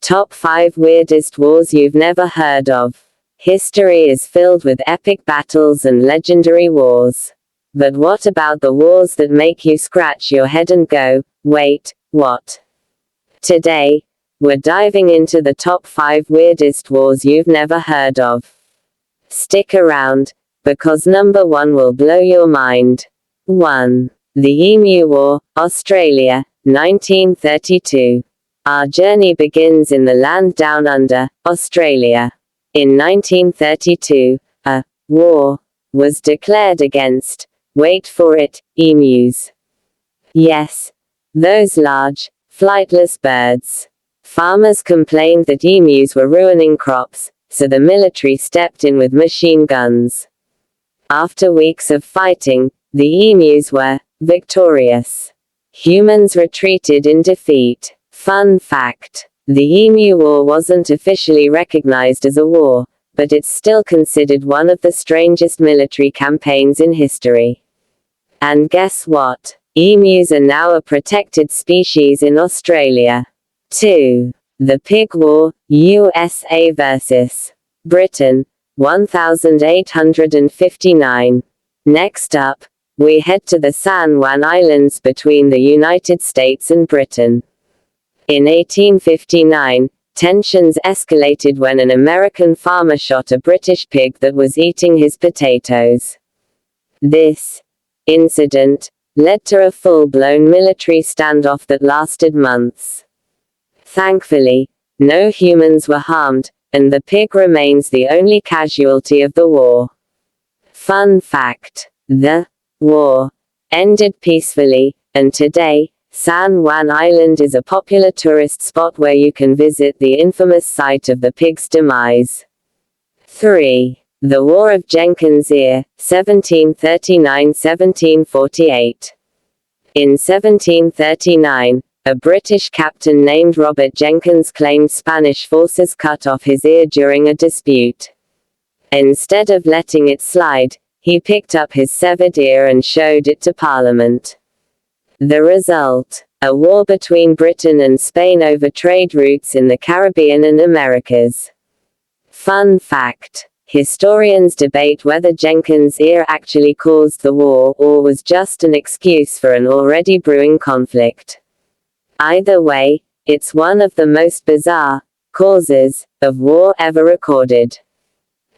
Top 5 Weirdest Wars You've Never Heard of. History is filled with epic battles and legendary wars. But what about the wars that make you scratch your head and go, wait, what? Today, we're diving into the top 5 weirdest wars you've never heard of. Stick around, because number 1 will blow your mind. 1. The Emu War, Australia, 1932. Our journey begins in the land down under, Australia. In 1932, a war was declared against, wait for it, emus. Yes, those large, flightless birds. Farmers complained that emus were ruining crops, so the military stepped in with machine guns. After weeks of fighting, the emus were victorious. Humans retreated in defeat. Fun fact: the Emu War wasn't officially recognized as a war, but it's still considered one of the strangest military campaigns in history. And guess what? Emus are now a protected species in Australia. 2. The Pig War, USA vs. Britain, 1859. Next up, we head to the San Juan Islands between the United States and Britain. In 1859, tensions escalated when an American farmer shot a British pig that was eating his potatoes. This incident led to a full-blown military standoff that lasted months. Thankfully, no humans were harmed, and the pig remains the only casualty of the war. Fun fact: the war ended peacefully, and today, San Juan Island is a popular tourist spot where you can visit the infamous site of the pig's demise. 3. The War of Jenkins' Ear, 1739–1748. In 1739, a British captain named Robert Jenkins claimed Spanish forces cut off his ear during a dispute. Instead of letting it slide, he picked up his severed ear and showed it to Parliament. The result: a war between Britain and Spain over trade routes in the Caribbean and Americas. Fun fact: historians debate whether Jenkins' ear actually caused the war or was just an excuse for an already brewing conflict. Either way, it's one of the most bizarre causes of war ever recorded.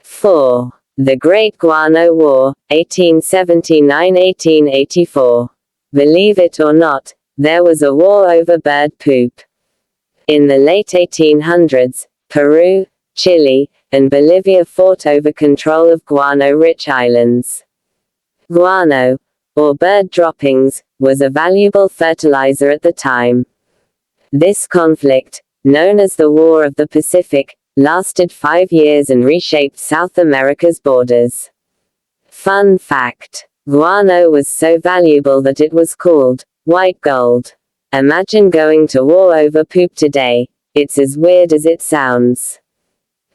4. The Great Guano War, 1879–1884. Believe it or not, there was a war over bird poop. In the late 1800s, Peru, Chile, and Bolivia fought over control of guano-rich islands. Guano, or bird droppings, was a valuable fertilizer at the time. This conflict, known as the War of the Pacific, lasted 5 years and reshaped South America's borders. Fun fact: guano was so valuable that it was called white gold. Imagine going to war over poop today. It's as weird as it sounds.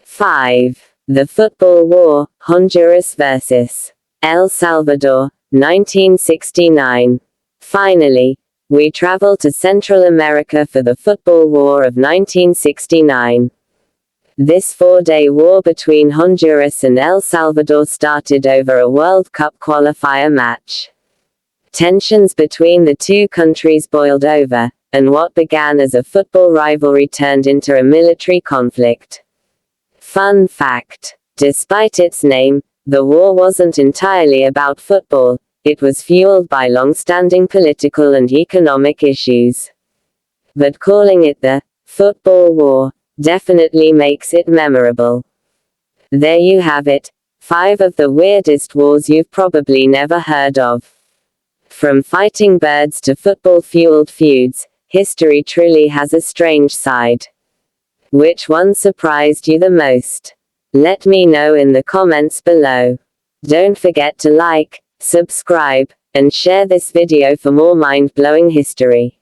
5. The Football War, Honduras vs. El Salvador, 1969. Finally, we travel to Central America for the Football War of 1969. This 4-day war between Honduras and El Salvador started over a World Cup qualifier match. Tensions between the two countries boiled over, and what began as a football rivalry turned into a military conflict. Fun fact: despite its name, the war wasn't entirely about football. It was fueled by long-standing political and economic issues. But calling it the Football War definitely makes it memorable. There you have it, 5 of the weirdest wars you've probably never heard of. From fighting birds to football-fueled feuds, history truly has a strange side. Which one surprised you the most? Let me know in the comments below. Don't forget to like, subscribe, and share this video for more mind-blowing history.